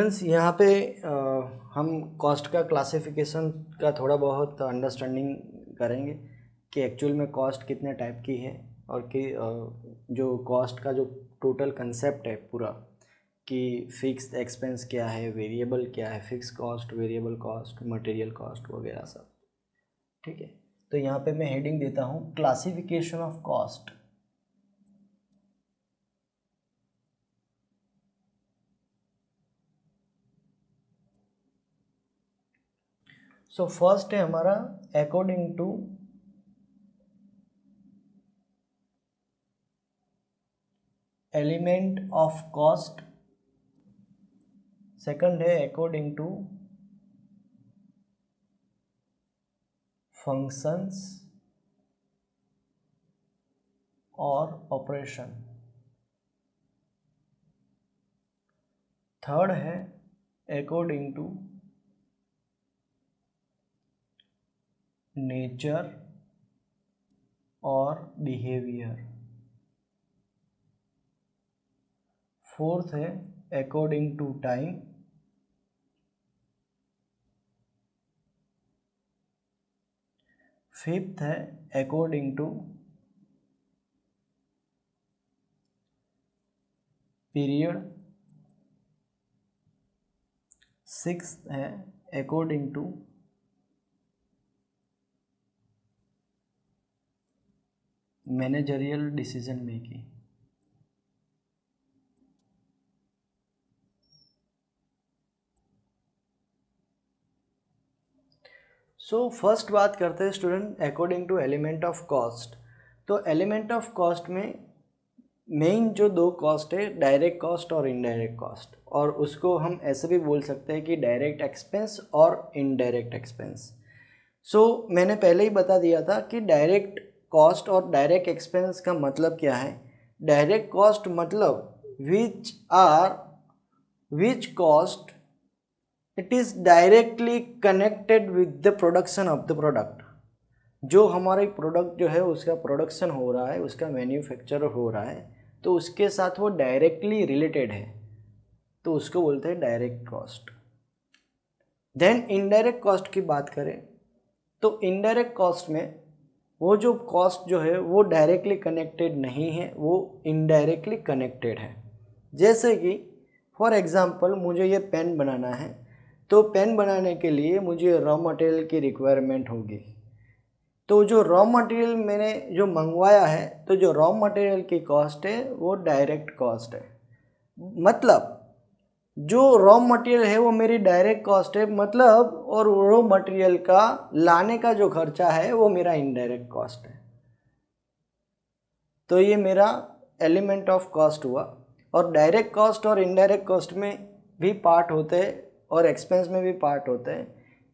Students यहाँ पे हम कॉस्ट का क्लासिफिकेशन का थोड़ा बहुत अंडरस्टैंडिंग करेंगे कि एक्चुअल में कॉस्ट कितने टाइप की है और कि जो कॉस्ट का जो टोटल कंसेप्ट है पूरा कि फिक्स्ड एक्सपेंस क्या है, वेरिएबल क्या है, fix cost, variable cost, material cost वगैरह सब। ठीक है, तो यहाँ पे मैं हेडिंग देता हूँ classification of cost. So first है हमारा according to element of cost. Second है अकॉर्डिंग टू फंक्शंस और ऑपरेशन। थर्ड है अकॉर्डिंग टू नेचर और बिहेवियर। फोर्थ है अकॉर्डिंग टू टाइम। फिफ्थ है अकॉर्डिंग टू पीरियड। सिक्स्थ है according to managerial decision making. So first बात करते हैं student according to element of cost. तो एलिमेंट ऑफ कॉस्ट में मेन जो दो कॉस्ट है डायरेक्ट कॉस्ट और इनडायरेक्ट कॉस्ट, और उसको हम ऐसे भी बोल सकते हैं कि डायरेक्ट एक्सपेंस और इनडायरेक्ट एक्सपेंस। सो मैंने पहले ही बता दिया था कि डायरेक्ट कॉस्ट और डायरेक्ट एक्सपेंस का मतलब क्या है। डायरेक्ट कॉस्ट मतलब which cost it is directly connected with the production of the product. जो हमारे प्रोडक्ट जो है उसका प्रोडक्शन हो रहा है, उसका मैन्युफैक्चर हो रहा है, तो उसके साथ वो डायरेक्टली रिलेटेड है, तो उसको बोलते हैं direct cost. Then indirect cost की बात करें तो इनडायरेक्ट कॉस्ट में वो जो कॉस्ट जो है वो डायरेक्टली कनेक्टेड नहीं है, वो इनडायरेक्टली कनेक्टेड है। जैसे कि फॉर एग्जांपल मुझे ये पेन बनाना है, तो पेन बनाने के लिए मुझे रॉ मटेरियल की रिक्वायरमेंट होगी। तो जो रॉ मटेरियल मैंने जो मंगवाया है, तो जो रॉ मटेरियल की कॉस्ट है वो डायरेक्ट कॉस्ट है। मतलब जो रॉ मटेरियल है वो मेरी डायरेक्ट कॉस्ट है, मतलब, और रॉ मटेरियल का लाने का जो खर्चा है वो मेरा इनडायरेक्ट कॉस्ट है। तो ये मेरा एलिमेंट ऑफ कॉस्ट हुआ। और डायरेक्ट कॉस्ट और इनडायरेक्ट कॉस्ट में भी पार्ट होते हैं और एक्सपेंस में भी पार्ट होते हैं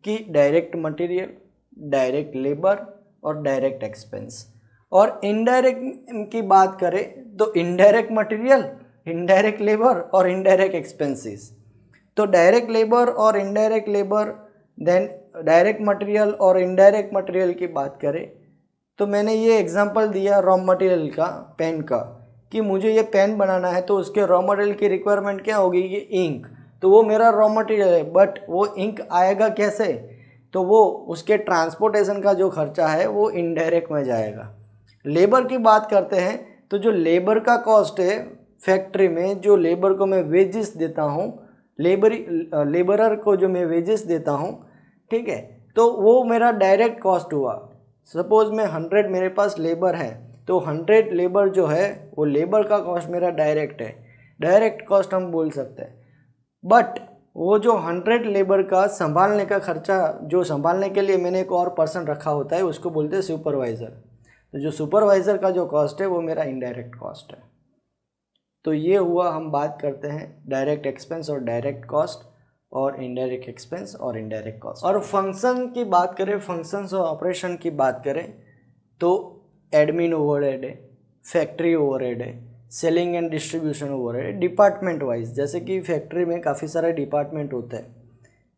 कि डायरेक्ट मटेरियल, डायरेक्ट लेबर और डायरेक्ट एक्सपेंस। और इनडायरेक्ट की बात करें तो इनडायरेक्ट मटेरियल, इनडायरेक्ट लेबर और इनडायरेक्ट एक्सपेंसेस। तो डायरेक्ट लेबर और indirect labour, then direct material और इनडायरेक्ट मटेरियल की बात करें तो मैंने ये एग्जांपल दिया रॉ मटेरियल का, पेन का, कि मुझे ये पेन बनाना है तो उसके रॉ मटेरियल की रिक्वायरमेंट क्या होगी, ये इंक। तो वो मेरा रॉ मटेरियल है, बट वो इंक आएगा कैसे, तो वो उसके ट्रांसपोर्टेशन का जो खर्चा है वो इनडायरेक्ट में जाएगा। लेबर की बात करते हैं तो जो लेबर का कॉस्ट है फैक्ट्री में, जो लेबर को मैं वेजेस देता हूँ, लेबरर को जो मैं वेजेस देता हूँ, ठीक है, तो वो मेरा डायरेक्ट कॉस्ट हुआ। सपोज मैं 100 मेरे पास लेबर है, तो 100 लेबर जो है वो लेबर का कॉस्ट मेरा डायरेक्ट है, डायरेक्ट कॉस्ट हम बोल सकते हैं। बट वो जो 100 लेबर का संभालने का खर्चा, जो संभालने के लिए मैंने एक और पर्सन रखा होता है, उसको बोलते हैं सुपरवाइज़र। तो जो सुपरवाइज़र का जो कॉस्ट है वो मेरा इनडायरेक्ट कॉस्ट है। तो ये हुआ, हम बात करते हैं डायरेक्ट एक्सपेंस और डायरेक्ट कॉस्ट, और इनडायरेक्ट एक्सपेंस और इनडायरेक्ट कॉस्ट। और फंक्शन की बात करें, फंक्शंस और ऑपरेशन की बात करें तो एडमिन ओवरहेड है, फैक्ट्री ओवरहेड है, सेलिंग एंड डिस्ट्रीब्यूशन ओवरहेड है, डिपार्टमेंट वाइज। जैसे कि फैक्ट्री में काफ़ी सारे डिपार्टमेंट होते हैं,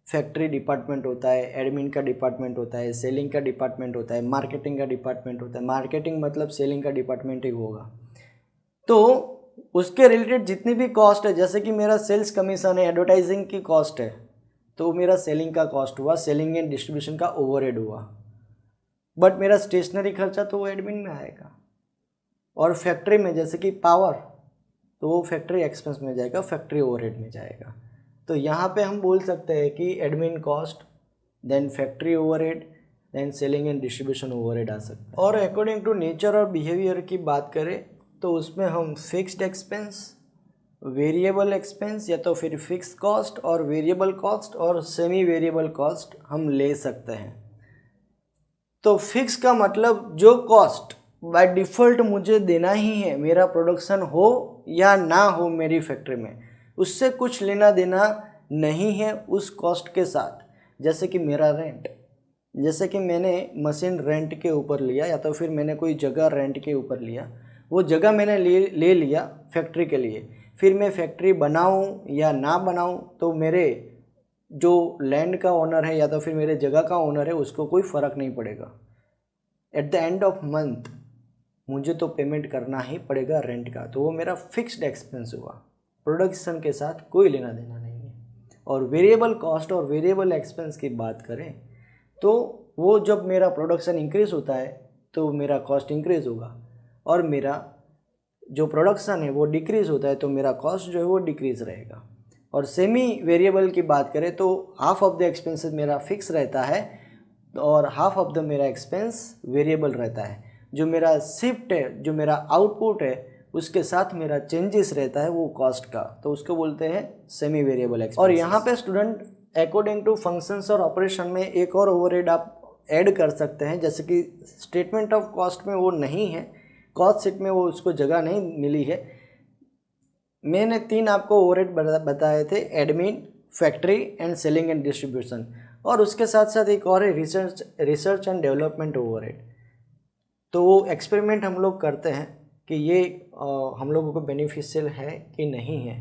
फैक्ट्री डिपार्टमेंट होता है, एडमिन का डिपार्टमेंट होता है, सेलिंग का डिपार्टमेंट होता है, मार्केटिंग का डिपार्टमेंट होता है। मार्केटिंग मतलब सेलिंग का डिपार्टमेंट ही होगा। तो उसके रिलेटेड जितनी भी कॉस्ट है, जैसे कि मेरा सेल्स कमीशन है, एडवर्टाइजिंग की कॉस्ट है, तो मेरा सेलिंग का कॉस्ट हुआ, सेलिंग एंड डिस्ट्रीब्यूशन का ओवरहेड हुआ। बट मेरा स्टेशनरी खर्चा तो वो एडमिन में आएगा। और फैक्ट्री में जैसे कि पावर, तो वो फैक्ट्री एक्सपेंस में जाएगा, फैक्ट्री ओवरहेड में जाएगा। तो यहाँ पे हम बोल सकते हैं कि admin cost, then factory overhead, then selling and distribution overhead आ सकता है। और अकॉर्डिंग टू नेचर और बिहेवियर की बात करें तो उसमें हम फिक्स्ड एक्सपेंस, वेरिएबल एक्सपेंस, या तो फिर फिक्स कॉस्ट और वेरिएबल कॉस्ट और सेमी वेरिएबल कॉस्ट हम ले सकते हैं। तो फिक्स का मतलब जो कॉस्ट बाय डिफ़ॉल्ट मुझे देना ही है, मेरा प्रोडक्शन हो या ना हो मेरी फैक्ट्री में, उससे कुछ लेना देना नहीं है उस कॉस्ट के साथ। जैसे कि मेरा रेंट, जैसे कि मैंने मशीन रेंट के ऊपर लिया या तो फिर मैंने कोई जगह रेंट के ऊपर लिया, वो जगह मैंने ले लिया फैक्ट्री के लिए, फिर मैं फैक्ट्री बनाऊं या ना बनाऊं तो मेरे जो लैंड का ओनर है या तो फिर मेरे जगह का ओनर है उसको कोई फ़र्क नहीं पड़ेगा। At the end of month मुझे तो पेमेंट करना ही पड़ेगा रेंट का, तो वो मेरा फिक्स्ड एक्सपेंस हुआ, प्रोडक्शन के साथ कोई लेना देना नहीं है। और वेरिएबल कॉस्ट और वेरिएबल एक्सपेंस की बात करें तो वो जब मेरा प्रोडक्शन इंक्रीज़ होता है तो मेरा कॉस्ट इंक्रीज़ होगा, और मेरा जो प्रोडक्शन है वो डिक्रीज़ होता है तो मेरा कॉस्ट जो है वो डिक्रीज़ रहेगा। और सेमी वेरिएबल की बात करें तो हाफ ऑफ द एक्सपेंसेस मेरा फिक्स रहता है और हाफ ऑफ द मेरा एक्सपेंस वेरिएबल रहता है। जो मेरा शिफ्ट है, जो मेरा आउटपुट है, उसके साथ मेरा चेंजेस रहता है वो कॉस्ट का, तो उसको बोलते हैं सेमी वेरिएबल एक्सपेंस। और यहाँ पे स्टूडेंट अकॉर्डिंग टू फंक्शंस और ऑपरेशन में एक और ओवरहेड आप ऐड कर सकते हैं, जैसे कि स्टेटमेंट ऑफ कॉस्ट में वो नहीं है, कॉस्ट शीट में वो उसको जगह नहीं मिली है। मैंने 3 आपको ओवरहेड बताए थे, admin, factory and selling and distribution, और उसके साथ साथ एक और है रिसर्च एंड डेवलपमेंट ओवरहेड। तो वो एक्सपेरिमेंट हम लोग करते हैं कि ये हम लोगों को बेनिफिशियल है कि नहीं है,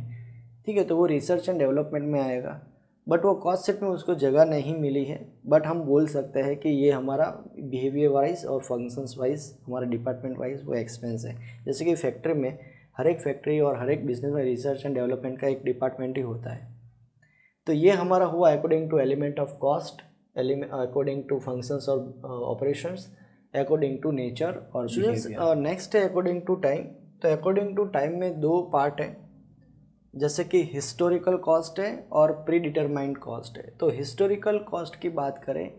ठीक है, तो वो रिसर्च एंड डेवलपमेंट में आएगा। बट वो कॉस्ट शीट में उसको जगह नहीं मिली है, बट हम बोल सकते हैं कि ये हमारा बिहेवियर वाइज और फंक्शंस वाइज, हमारा डिपार्टमेंट वाइज वो एक्सपेंस है। जैसे कि फैक्ट्री में, हर एक फैक्ट्री और हर एक बिजनेस में रिसर्च एंड डेवलपमेंट का एक डिपार्टमेंट ही होता है। तो ये हमारा हुआ according to element of cost, according to functions और ऑपरेशंस, अकॉर्डिंग टू नेचर और बिहेवियर। नेक्स्ट है अकॉर्डिंग टू टाइम। तो अकॉर्डिंग टू टाइम में 2 पार्ट है, जैसे कि हिस्टोरिकल कॉस्ट है और प्री डिटरमाइंड कॉस्ट है। तो हिस्टोरिकल कॉस्ट की बात करें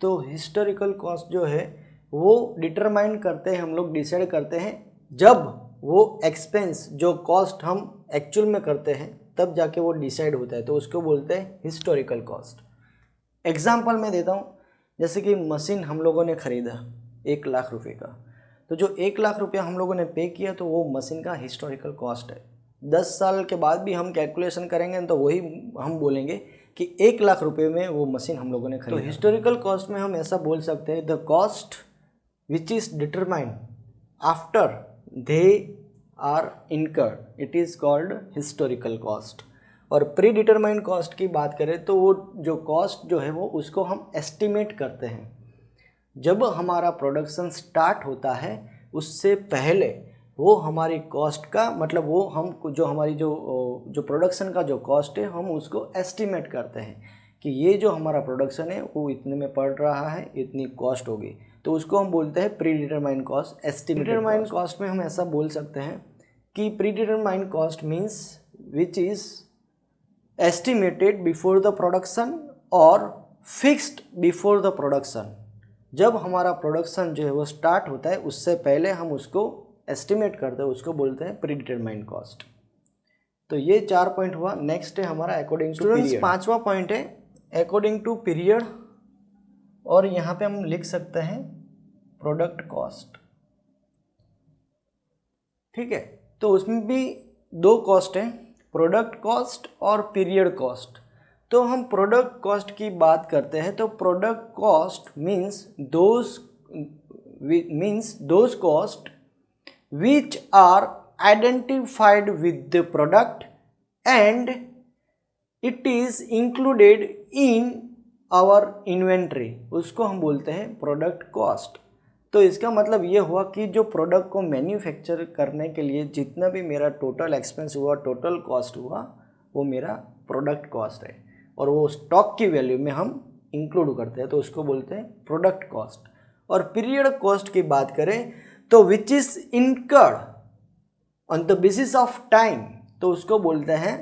तो हिस्टोरिकल कॉस्ट जो है वो डिटरमाइन करते हैं, हम लोग डिसाइड करते हैं जब वो एक्सपेंस, जो कॉस्ट हम एक्चुअल में करते हैं तब जाके वो डिसाइड होता है, तो उसको बोलते हैं हिस्टोरिकल कॉस्ट। एग्जाम्पल मैं देता हूँ, जैसे कि मशीन हम लोगों ने ख़रीदा 1 लाख रुपए का, तो जो 1 लाख रुपया हम लोगों ने पे किया तो वो मशीन का हिस्टोरिकल कॉस्ट है। 10 साल के बाद भी हम कैलकुलेशन करेंगे तो वही हम बोलेंगे कि 1 लाख रुपए में वो मशीन हम लोगों ने खरीदा। तो हिस्टोरिकल कॉस्ट में हम ऐसा बोल सकते हैं, the cost which is determined after they are incurred, it is called historical cost. और प्री डिटरमाइंड कॉस्ट की बात करें तो वो जो कॉस्ट जो है वो उसको हम एस्टिमेट करते हैं। जब हमारा प्रोडक्शन स्टार्ट होता है उससे पहले वो हमारी कॉस्ट का मतलब वो हम जो हमारी जो प्रोडक्शन का जो कॉस्ट है हम उसको एस्टिमेट करते हैं कि ये जो हमारा प्रोडक्शन है वो इतने में पड़ रहा है, इतनी कॉस्ट होगी, तो उसको हम बोलते हैं pre determined cost, estimated. Determined cost में हम ऐसा बोल सकते हैं कि pre determined cost means which is estimated before the production और फिक्स्ड बिफोर द प्रोडक्शन। जब हमारा प्रोडक्शन जो है वो स्टार्ट होता है उससे पहले हम उसको एस्टिमेट करते हैं, उसको बोलते हैं प्री डिटरमाइंड कॉस्ट। तो ये 4 पॉइंट हुआ। नेक्स्ट है हमारा अकॉर्डिंग टू पीरियड। 5वां पॉइंट है अकॉर्डिंग टू पीरियड, और यहाँ पे हम लिख सकते हैं प्रोडक्ट कॉस्ट, ठीक है। तो उसमें भी 2 कॉस्ट है, प्रोडक्ट कॉस्ट और पीरियड कॉस्ट। तो हम प्रोडक्ट कॉस्ट की बात करते हैं तो product cost means those cost which are identified with the product and it is included in our inventory, उसको हम बोलते हैं प्रोडक्ट कॉस्ट। तो इसका मतलब ये हुआ कि जो प्रोडक्ट को मैन्युफैक्चर करने के लिए जितना भी मेरा टोटल एक्सपेंस हुआ, टोटल कॉस्ट हुआ, वो मेरा प्रोडक्ट कॉस्ट है, और वो स्टॉक की वैल्यू में हम इंक्लूड करते हैं, तो उसको बोलते हैं प्रोडक्ट कॉस्ट। और पीरियड कॉस्ट की बात करें तो which is incurred on the basis of time, तो उसको बोलते हैं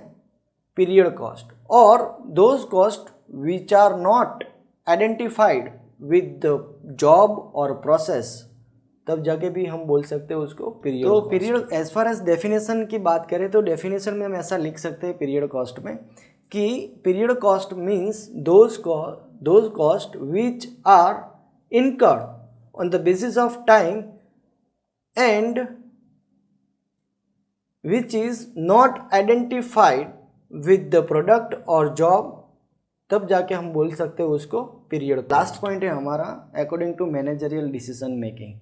पीरियड कॉस्ट। और those cost which are not identified with the job और प्रोसेस, तब जाके भी हम बोल सकते हैं उसको पीरियड। तो period as far as definition की बात करें तो डेफिनेशन में हम ऐसा लिख सकते हैं पीरियड कॉस्ट में कि period cost means those cost which are incurred on the basis of time and which is not identified with the product or job, तब जाके हम बोल सकते हैं उसको पीरियड। लास्ट पॉइंट है हमारा according to managerial decision making.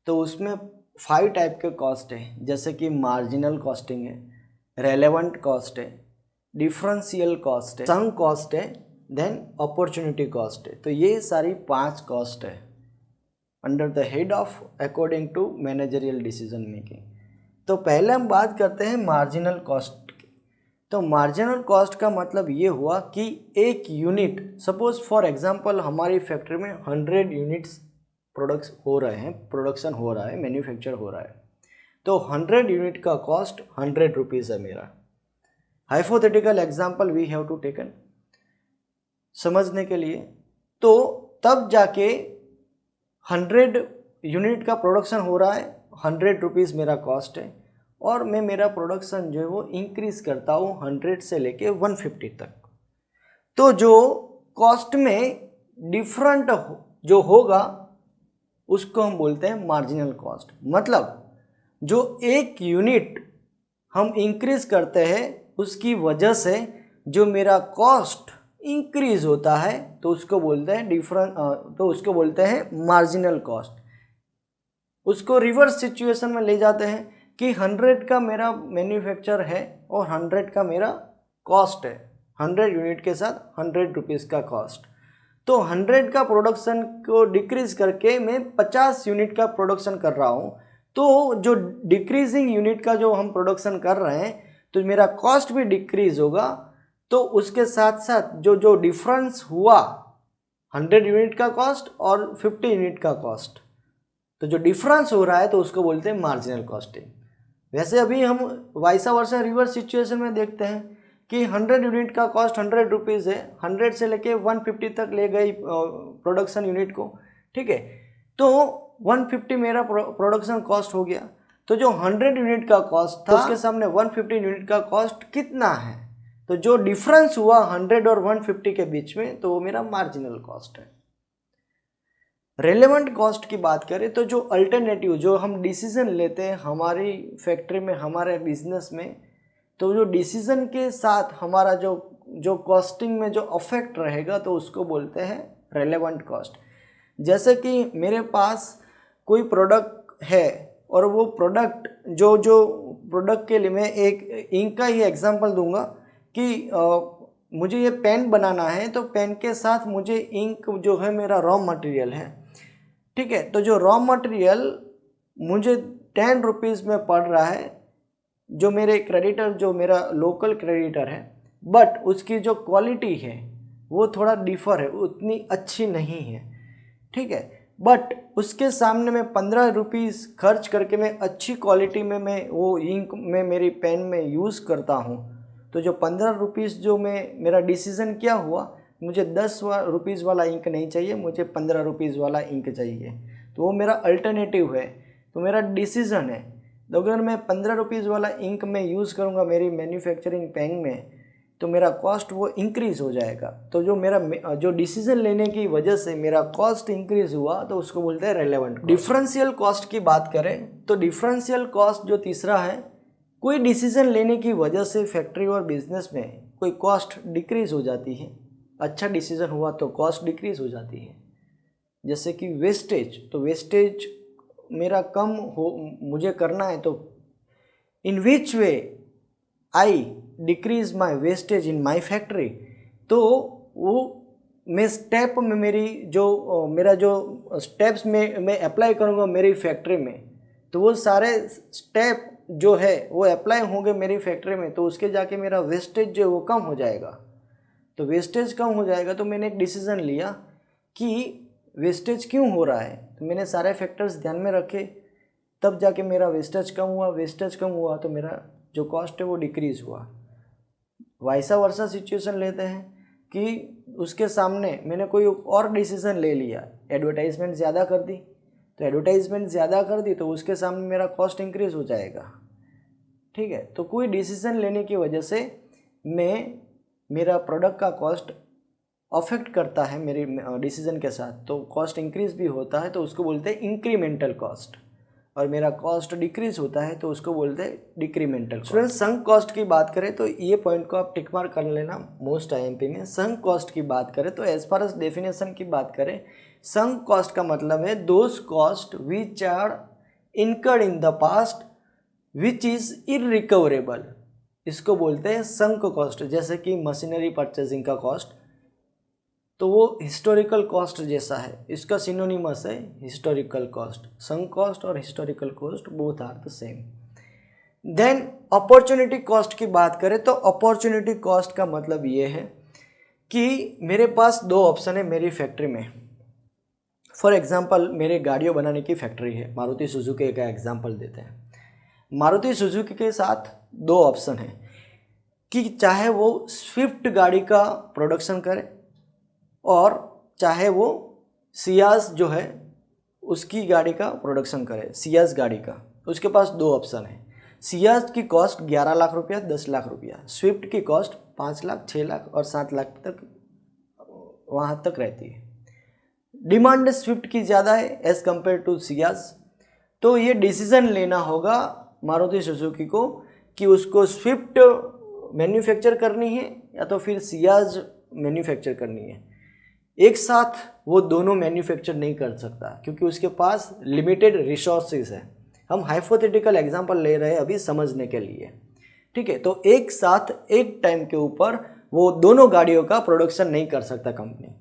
तो उसमें 5 टाइप के कॉस्ट है, जैसे कि मार्जिनल कॉस्टिंग है, रेलेवेंट कॉस्ट है, डिफरेंशियल कॉस्ट है, संक कॉस्ट है, देन अपॉर्चुनिटी कॉस्ट है। तो ये सारी 5 कॉस्ट है under the head of according to managerial decision making. तो पहले हम बात करते हैं मार्जिनल कॉस्ट की। तो मार्जिनल कॉस्ट का मतलब ये हुआ कि एक यूनिट, सपोज फॉर एग्जांपल हमारी फैक्ट्री में 100 यूनिट्स प्रोडक्शन हो रहा है, मैन्युफैक्चर हो रहा है, तो 100 यूनिट का कॉस्ट 100 रुपीज़ है मेरा। Hypothetical example we have to taken समझने के लिए। तो तब जाके 100 यूनिट का प्रोडक्शन हो रहा है, 100 रुपीज़ मेरा कॉस्ट है, और मैं मेरा प्रोडक्शन जो है वो इंक्रीज़ करता हूँ 100 से लेके 150 तक। तो जो कॉस्ट में डिफरेंट जो होगा उसको हम बोलते हैं मार्जिनल कॉस्ट। मतलब जो एक यूनिट हम इंक्रीज़ करते हैं उसकी वजह से जो मेरा कॉस्ट इंक्रीज होता है तो उसको बोलते हैं तो उसको बोलते हैं मार्जिनल कॉस्ट। उसको रिवर्स सिचुएशन में ले जाते हैं कि 100 का मेरा मैन्युफैक्चर है और 100 का मेरा कॉस्ट है, 100 यूनिट के साथ 100 रुपीज़ का कॉस्ट। तो 100 का प्रोडक्शन को डिक्रीज करके मैं 50 यूनिट का प्रोडक्शन कर रहा हूँ। तो जो डिक्रीजिंग यूनिट का जो हम प्रोडक्शन कर रहे हैं तो मेरा कॉस्ट भी डिक्रीज होगा। तो उसके साथ साथ जो डिफरेंस हुआ 100 यूनिट का कॉस्ट और 50 यूनिट का कॉस्ट, तो जो डिफरेंस हो रहा है तो उसको बोलते हैं मार्जिनल कॉस्टिंग। वैसे अभी हम वाइसा वर्सा रिवर्स सिचुएशन में देखते हैं कि 100 यूनिट का कॉस्ट 100 रुपीज़ है, 100 से लेके 150 तक ले गई प्रोडक्शन यूनिट को, ठीक है। तो 150 मेरा प्रोडक्शन कॉस्ट हो गया। तो जो 100 यूनिट का कॉस्ट था उसके सामने 150 यूनिट का कॉस्ट कितना है, तो जो डिफरेंस हुआ 100 और 150 के बीच में तो वो मेरा मार्जिनल कॉस्ट है। रेलेवेंट कॉस्ट की बात करें तो जो अल्टरनेटिव जो हम डिसीजन लेते हैं हमारी फैक्ट्री में, हमारे बिजनेस में, तो जो डिसीजन के साथ हमारा जो कॉस्टिंग में जो अफेक्ट रहेगा तो उसको बोलते हैं रेलेवेंट कॉस्ट। जैसे कि मेरे पास कोई प्रोडक्ट है और वो प्रोडक्ट जो प्रोडक्ट के लिए मैं एक इंक का ही एग्जांपल दूंगा कि मुझे ये पेन बनाना है, तो पेन के साथ मुझे इंक जो है मेरा रॉ मटेरियल है, ठीक है। तो जो रॉ मटेरियल मुझे 10 रुपीज़ में पड़ रहा है, जो मेरे क्रेडिटर जो मेरा लोकल क्रेडिटर है, बट उसकी जो क्वालिटी है वो थोड़ा डिफ़र है, उतनी अच्छी नहीं है, ठीक है। बट उसके सामने मैं 15 रुपीज़ खर्च करके मैं अच्छी क्वालिटी में मैं वो इंक में मेरी पेन में यूज़ करता हूँ, तो जो 15 रुपीज़ जो मेरा डिसीज़न क्या हुआ, मुझे 10 रुपीज़ वाला इंक नहीं चाहिए, मुझे 15 रुपीज़ वाला इंक चाहिए, तो वो मेरा अल्टरनेटिव है, तो मेरा डिसीज़न है। तो अगर मैं 15 रुपीज़ वाला इंक में यूज़ करूँगा मेरी मैन्युफैक्चरिंग पेन में, तो मेरा कॉस्ट वो इंक्रीज़ हो जाएगा। तो जो मेरा जो डिसीज़न लेने की वजह से मेरा कॉस्ट इंक्रीज़ हुआ तो उसको बोलते हैं रेलेवेंट। डिफरेंशियल कॉस्ट की बात करें तो डिफरेंशियल कॉस्ट जो तीसरा है, कोई डिसीज़न लेने की वजह से फैक्ट्री और बिजनेस में कोई कॉस्ट डिक्रीज़ हो जाती है, अच्छा डिसीज़न हुआ तो कॉस्ट डिक्रीज़ हो जाती है। जैसे कि वेस्टेज, तो वेस्टेज मेरा कम हो मुझे करना है, तो in which way I decrease my wastage in my factory, तो वो मैं स्टेप में मेरा जो स्टेप्स में मैं अप्लाई करूँगा मेरी फैक्ट्री में, तो वो सारे स्टेप जो है वो अप्लाई होंगे मेरी फैक्ट्री में, तो उसके जाके मेरा वेस्टेज जो है वो कम हो जाएगा। तो वेस्टेज कम हो जाएगा तो मैंने एक डिसीज़न लिया कि वेस्टेज क्यों हो रहा है, तो मैंने सारे फैक्टर्स ध्यान में रखे, तब जाके मेरा वेस्टेज कम हुआ। वेस्टेज कम हुआ तो मेरा जो कॉस्ट है वो डिक्रीज़ हुआ। वैसा वर्सा सिचुएशन लेते हैं कि उसके सामने मैंने कोई और डिसीज़न ले लिया, एडवर्टाइजमेंट ज़्यादा कर दी, तो एडवर्टाइजमेंट ज़्यादा कर दी तो उसके सामने मेरा कॉस्ट इंक्रीज़ हो जाएगा। ठीक है, तो कोई डिसीज़न लेने की वजह से मेरा प्रोडक्ट का कॉस्ट अफेक्ट करता है मेरे डिसीज़न के साथ, तो कॉस्ट इंक्रीज़ भी होता है, तो उसको बोलते हैं इंक्रीमेंटल कॉस्ट। और मेरा कॉस्ट डिक्रीज होता है तो उसको बोलते हैं डिक्रीमेंटल। स्टूडेंट संक कॉस्ट की बात करें तो ये पॉइंट को आप टिक मार्क कर लेना मोस्ट आईएमपी में। संक कॉस्ट की बात करें तो एज फार एज डेफिनेशन की बात करें, संक कॉस्ट का मतलब है those cost which are incurred in the past which is irrecoverable, इसको बोलते हैं संक कॉस्ट। जैसे कि मशीनरी परचेजिंग का कॉस्ट, तो वो हिस्टोरिकल कॉस्ट जैसा है, इसका सिनोनिमस है हिस्टोरिकल कॉस्ट। संक कॉस्ट और historical cost both are the same. Then opportunity cost की बात करें तो अपॉर्चुनिटी कॉस्ट का मतलब ये है कि मेरे पास दो ऑप्शन है मेरी फैक्ट्री में। फॉर एग्जांपल मेरे गाड़ियों बनाने की फैक्ट्री है, मारुति सुजुकी का एग्जांपल देते हैं। मारुति सुजुकी के साथ दो ऑप्शन है कि चाहे वो स्विफ्ट गाड़ी का प्रोडक्शन करे और चाहे वो सियाज जो है उसकी गाड़ी का प्रोडक्शन करे, सियाज गाड़ी का। उसके पास दो ऑप्शन है। सियाज की कॉस्ट 11 लाख रुपया, 10 लाख रुपया। स्विफ्ट की कॉस्ट 5 लाख, 6 लाख और 7 लाख तक वहाँ तक रहती है। डिमांड स्विफ्ट की ज़्यादा है एज़ कम्पेयर टू सियाज, तो ये डिसीज़न लेना होगा मारुति सुजुकी को कि उसको स्विफ्ट मैन्युफैक्चर करनी है या तो फिर सियाज मैन्युफैक्चर करनी है। एक साथ वो दोनों मैन्युफैक्चर नहीं कर सकता क्योंकि उसके पास लिमिटेड रिसोर्सेज है। हम हाइपोथेटिकल एग्जांपल ले रहे हैं अभी समझने के लिए, ठीक है। तो एक साथ एक टाइम के ऊपर वो दोनों गाड़ियों का प्रोडक्शन नहीं कर सकता कंपनी,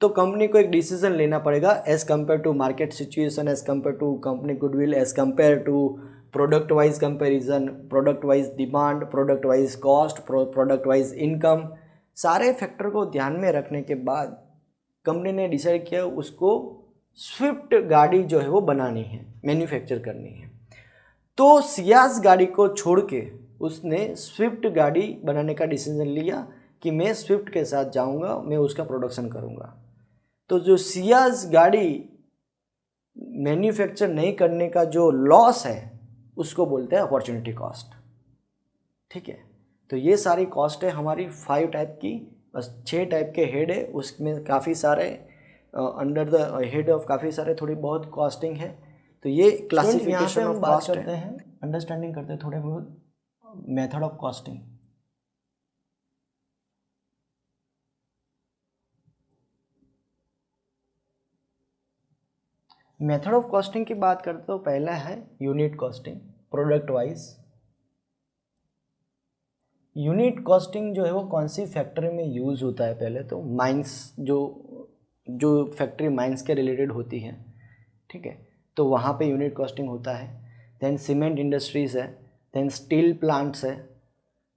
तो कंपनी को एक डिसीजन लेना पड़ेगा as compare to market situation, as compare to company goodwill, as compare to product wise comparison, product wise demand, product wise cost, product wise income. सारे फैक्टर को ध्यान में रखने के बाद कंपनी ने डिसाइड किया उसको स्विफ्ट गाड़ी जो है वो बनानी है, मैन्युफैक्चर करनी है। तो सियाज गाड़ी को छोड़ के उसने स्विफ्ट गाड़ी बनाने का डिसीजन लिया कि मैं स्विफ्ट के साथ जाऊंगा, मैं उसका प्रोडक्शन करूंगा। तो जो सियाज गाड़ी मैन्युफैक्चर नहीं करने का जो लॉस है उसको बोलते हैं अपॉर्चुनिटी कॉस्ट, ठीक है। तो ये सारी कॉस्ट है हमारी 5 टाइप की, बस 6 टाइप के हेड है, उसमें काफ़ी सारे अंडर द हेड ऑफ काफ़ी सारे थोड़ी बहुत कॉस्टिंग है। तो ये क्लासिफिकेशन ऑफ कॉस्ट करते हैं, अंडरस्टैंडिंग करते हैं थोड़े बहुत method of costing. Method of costing की बात करते तो पहला है unit costing, product wise. Unit costing जो है वो कौन सी फैक्ट्री में यूज़ होता है? पहले तो माइंस, जो फैक्ट्री माइंस के रिलेटेड होती है, ठीक है, तो वहाँ पे यूनिट कॉस्टिंग होता है। देन सीमेंट इंडस्ट्रीज़ है, देन स्टील प्लांट्स है,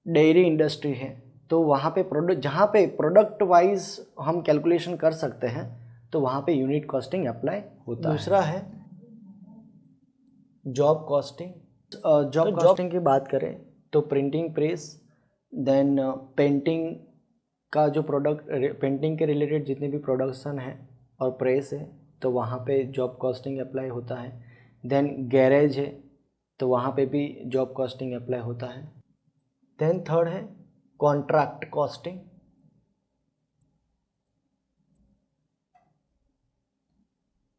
डेयरी इंडस्ट्री है, तो वहाँ पे प्रोडक्ट, जहाँ पे प्रोडक्ट वाइज हम कैलकुलेशन कर सकते हैं तो वहाँ पे यूनिट कॉस्टिंग अप्लाई होता है। दूसरा है जॉब कॉस्टिंग। जॉब कॉस्टिंग की बात करें तो प्रिंटिंग प्रेस, देन पेंटिंग का जो प्रोडक्ट, पेंटिंग के रिलेटेड जितने भी प्रोडक्शन है और प्रेस है तो वहाँ पे जॉब कॉस्टिंग अप्लाई होता है। देन गैरेज है तो वहाँ पे भी जॉब कॉस्टिंग अप्लाई होता है। देन थर्ड है कॉन्ट्रैक्ट कॉस्टिंग।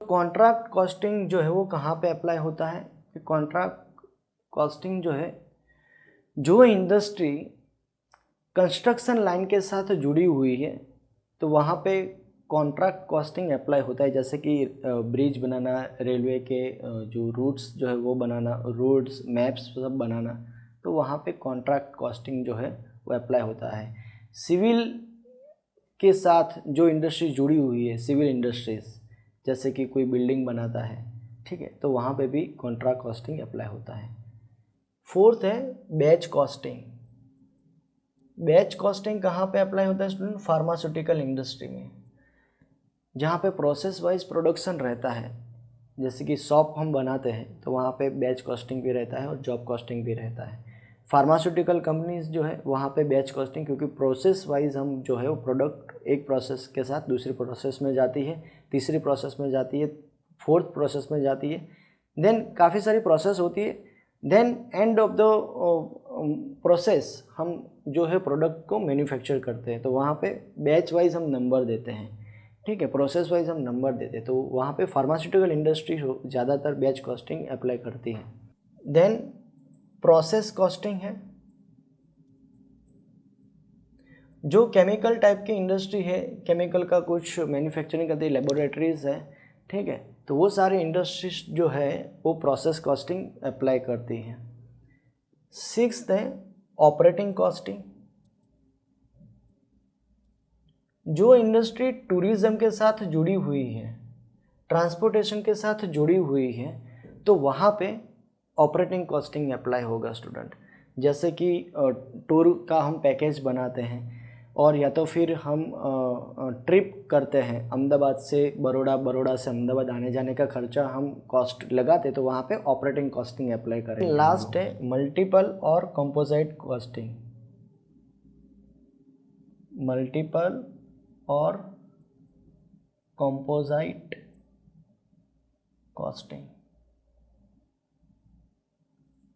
कॉन्ट्रैक्ट कॉस्टिंग जो है वो कहाँ पे अप्लाई होता है? कॉन्ट्रैक्ट कॉस्टिंग जो है, जो इंडस्ट्री कंस्ट्रक्शन लाइन के साथ जुड़ी हुई है तो वहाँ पे कॉन्ट्रैक्ट कॉस्टिंग अप्लाई होता है। जैसे कि ब्रिज बनाना, रेलवे के जो रूट्स जो है वो बनाना, रोड्स मैप्स सब बनाना, तो वहाँ पे कॉन्ट्रैक्ट कॉस्टिंग जो है वो अप्लाई होता है। सिविल के साथ जो इंडस्ट्री जुड़ी हुई है, सिविल इंडस्ट्रीज, जैसे कि कोई बिल्डिंग बनाता है, ठीक है, तो वहाँ पे भी कॉन्ट्रा कॉस्टिंग अप्लाई होता है। फोर्थ है बैच कॉस्टिंग। बैच कॉस्टिंग कहाँ पे अप्लाई होता है स्टूडेंट? फार्मास्यूटिकल इंडस्ट्री में, जहाँ पे प्रोसेस वाइज प्रोडक्शन रहता है। जैसे कि सॉप हम बनाते हैं तो वहाँ पे बैच कॉस्टिंग भी रहता है और जॉब कॉस्टिंग भी रहता है। फार्मास्यूटिकल कंपनीज जो है वहाँ पे बैच कॉस्टिंग, क्योंकि प्रोसेस वाइज हम जो है वो प्रोडक्ट एक प्रोसेस के साथ दूसरी प्रोसेस में जाती है, तीसरी प्रोसेस में जाती है, फोर्थ प्रोसेस में जाती है, देन काफ़ी सारी प्रोसेस होती है, then end of the process हम जो है प्रोडक्ट को मैन्युफैक्चर करते हैं। तो वहाँ पे बैच वाइज हम नंबर देते हैं, ठीक है, प्रोसेस वाइज हम नंबर देते हैं। तो वहाँ पे फार्मास्यूटिकल इंडस्ट्री ज़्यादातर बैच कॉस्टिंग अप्लाई करती है। देन प्रोसेस कॉस्टिंग है। जो केमिकल टाइप की इंडस्ट्री है, केमिकल का कुछ मैन्युफैक्चरिंग करती है, लेबोरेटरीज है, ठीक है, तो वो सारी इंडस्ट्रीज जो है वो प्रोसेस कॉस्टिंग अप्लाई करती हैं। सिक्स्थ है ऑपरेटिंग कॉस्टिंग। जो इंडस्ट्री टूरिज्म के साथ जुड़ी हुई है, ट्रांसपोर्टेशन के साथ जुड़ी हुई है, तो वहाँ पे ऑपरेटिंग कॉस्टिंग अप्लाई होगा स्टूडेंट। जैसे कि टूर का हम पैकेज बनाते हैं, और या तो फिर हम ट्रिप करते हैं अहमदाबाद से बड़ौदा, बड़ौदा से अहमदाबाद आने जाने का खर्चा हम कॉस्ट लगाते, तो वहाँ पे ऑपरेटिंग कॉस्टिंग अप्लाई करें। लास्ट है मल्टीपल और कंपोजिट कॉस्टिंग। मल्टीपल और कंपोजिट कॉस्टिंग।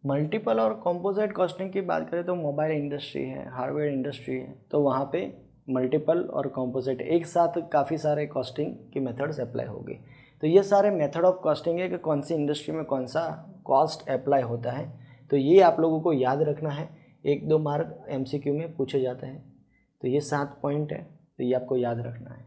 मल्टीपल और कंपोजिट कॉस्टिंग की बात करें तो मोबाइल इंडस्ट्री है, हार्डवेयर इंडस्ट्री है, तो वहाँ पे मल्टीपल और कंपोजिट एक साथ काफ़ी सारे कॉस्टिंग की मेथड्स अप्लाई होगी। तो ये सारे मेथड ऑफ कॉस्टिंग है कि कौन सी इंडस्ट्री में कौन सा कॉस्ट अप्लाई होता है। तो ये आप लोगों को याद रखना है, 1-2 मार्क MCQ में पूछे जाते हैं। तो ये 7 पॉइंट है, तो ये आपको याद रखना है।